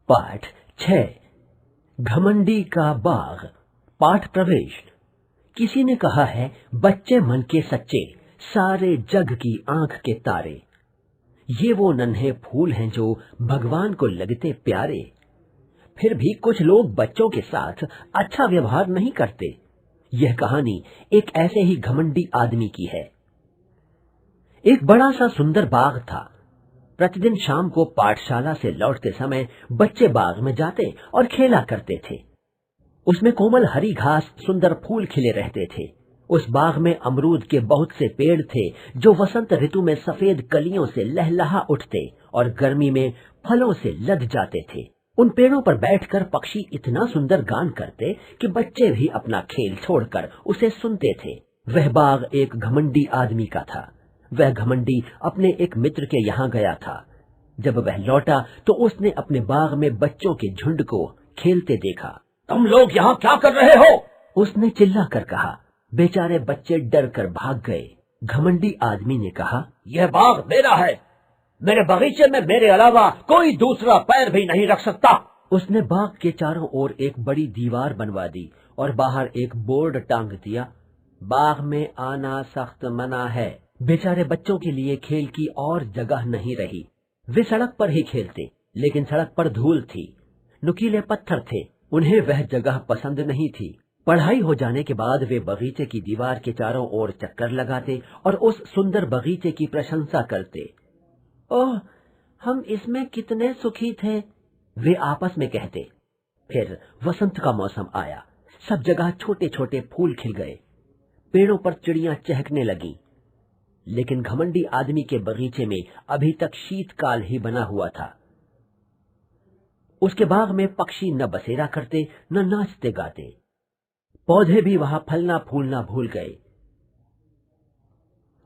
पाठ 6 घमंडी का बाग। पाठ प्रवेश। किसी ने कहा है, बच्चे मन के सच्चे, सारे जग की आंख के तारे। ये वो नन्हे फूल हैं जो भगवान को लगते प्यारे। फिर भी कुछ लोग बच्चों के साथ अच्छा व्यवहार नहीं करते। यह कहानी एक ऐसे ही घमंडी आदमी की है। एक बड़ा सा सुंदर बाग था। प्रतिदिन शाम को पाठशाला से लौटते समय बच्चे बाग में जाते और खेला करते थे। उसमें कोमल हरी घास, सुंदर फूल खिले रहते थे। उस बाग में अमरूद के बहुत से पेड़ थे जो वसंत ऋतु में सफेद कलियों से लहलहा उठते और गर्मी में फलों से लद जाते थे। उन पेड़ों पर बैठकर पक्षी इतना सुंदर गान करते कि बच्चे भी अपना खेल छोड़कर उसे सुनते थे। वह बाग एक घमंडी आदमी का था। वह घमंडी अपने एक मित्र के यहाँ गया था। जब वह लौटा तो उसने अपने बाग में बच्चों के झुंड को खेलते देखा। तुम लोग यहाँ क्या कर रहे हो? उसने चिल्ला कर कहा। बेचारे बच्चे डर कर भाग गए। घमंडी आदमी ने कहा, यह बाग मेरा है। मेरे बगीचे में मेरे अलावा कोई दूसरा पैर भी नहीं रख सकता। उसने बाग के चारों ओर एक बड़ी दीवार बनवा दी और बाहर एक बोर्ड टांग दिया, बाग में आना सख्त मना है। बेचारे बच्चों के लिए खेल की और जगह नहीं रही। वे सड़क पर ही खेलते, लेकिन सड़क पर धूल थी, नुकीले पत्थर थे। उन्हें वह जगह पसंद नहीं थी। पढ़ाई हो जाने के बाद वे बगीचे की दीवार के चारों ओर चक्कर लगाते और उस सुंदर बगीचे की प्रशंसा करते। ओह, हम इसमें कितने सुखी थे, वे आपस में कहते। फिर वसंत का मौसम आया। सब जगह छोटे छोटे फूल खिल गए। पेड़ों पर चिड़ियां चहकने लगीं। लेकिन घमंडी आदमी के बगीचे में अभी तक शीतकाल ही बना हुआ था। उसके बाग में पक्षी न बसेरा करते, न नाचते गाते। पौधे भी वहां फलना फूलना भूल गए।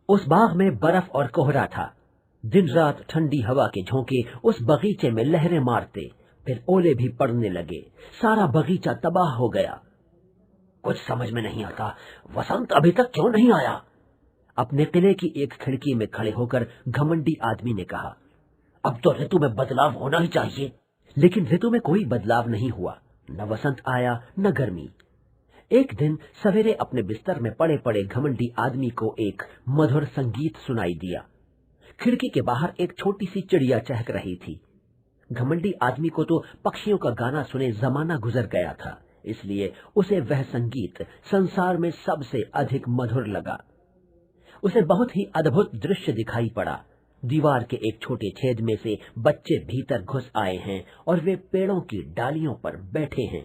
उस बाग में बर्फ और कोहरा था। दिन रात ठंडी हवा के झोंके उस बगीचे में लहरें मारते। फिर ओले भी पड़ने लगे। सारा बगीचा तबाह हो गया। कुछ समझ में नहीं आता, वसंत अभी तक क्यों नहीं आया? अपने किले की एक खिड़की में खड़े होकर घमंडी आदमी ने कहा, अब तो ऋतु में बदलाव होना ही चाहिए। लेकिन ऋतु में कोई बदलाव नहीं हुआ। न वसंत आया, न गर्मी। एक दिन सवेरे अपने बिस्तर में पड़े पड़े घमंडी आदमी को एक मधुर संगीत सुनाई दिया। खिड़की के बाहर एक छोटी सी चिड़िया चहक रही थी। घमंडी आदमी को तो पक्षियों का गाना सुने जमाना गुजर गया था, इसलिए उसे वह संगीत संसार में सबसे अधिक मधुर लगा। उसे बहुत ही अद्भुत दृश्य दिखाई पड़ा। दीवार के एक छोटे छेद में से बच्चे भीतर घुस आए हैं और वे पेड़ों की डालियों पर बैठे हैं।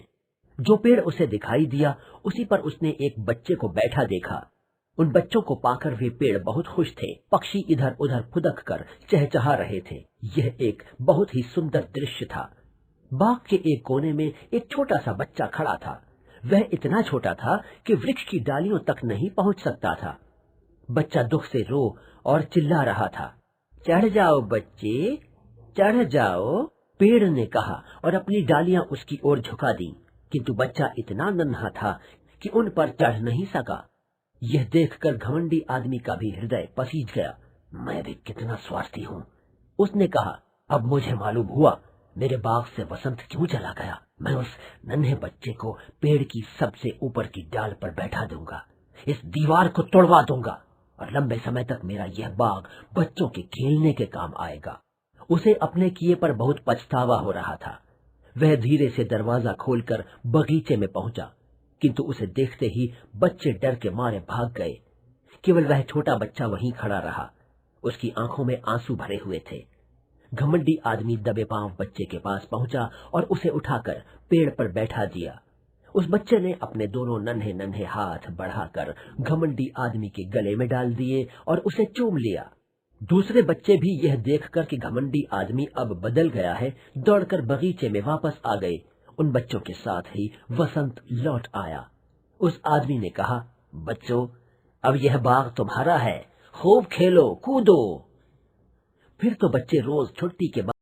जो पेड़ उसे दिखाई दिया, उसी पर उसने एक बच्चे को बैठा देखा। उन बच्चों को पाकर वे पेड़ बहुत खुश थे। पक्षी इधर उधर फुदक कर चहचहा रहे थे। यह एक बहुत ही सुंदर दृश्य था। बाग के एक कोने में एक छोटा सा बच्चा खड़ा था। वह इतना छोटा था कि वृक्ष की डालियों तक नहीं पहुंच सकता था। बच्चा दुख से रो और चिल्ला रहा था। चढ़ जाओ बच्चे, चढ़ जाओ, पेड़ ने कहा और अपनी डालियां उसकी ओर झुका दी। किंतु बच्चा इतना नन्हा था कि उन पर चढ़ नहीं सका। यह देखकर घमंडी आदमी का भी हृदय पसीज गया। मैं भी कितना स्वार्थी हूँ, उसने कहा। अब मुझे मालूम हुआ मेरे बाग से वसंत क्यों चला गया। मैं उस नन्हे बच्चे को पेड़ की सबसे ऊपर की डाल पर बैठा दूंगा, इस दीवार को तोड़वा दूंगा और लंबे समय तक मेरा यह बाग बच्चों के खेलने के काम आएगा। उसे अपने किए पर बहुत पछतावा हो रहा था। वह धीरे से दरवाजा खोलकर बगीचे में पहुंचा, किंतु उसे देखते ही बच्चे डर के मारे भाग गए। केवल वह छोटा बच्चा वहीं खड़ा रहा। उसकी आंखों में आंसू भरे हुए थे। घमंडी आदमी दबे पांव बच्चे के पास पहुंचा और उसे उठाकर पेड़ पर बैठा दिया। उस बच्चे ने अपने दोनों नन्हे नन्हे हाथ बढ़ाकर घमंडी आदमी के गले में डाल दिए और उसे चूम लिया। दूसरे बच्चे भी यह देखकर कि घमंडी आदमी अब बदल गया है, दौड़कर बगीचे में वापस आ गए। उन बच्चों के साथ ही वसंत लौट आया। उस आदमी ने कहा, बच्चों, अब यह बाग तुम्हारा है, खूब खेलो कूदो। फिर तो बच्चे रोज छुट्टी के बाद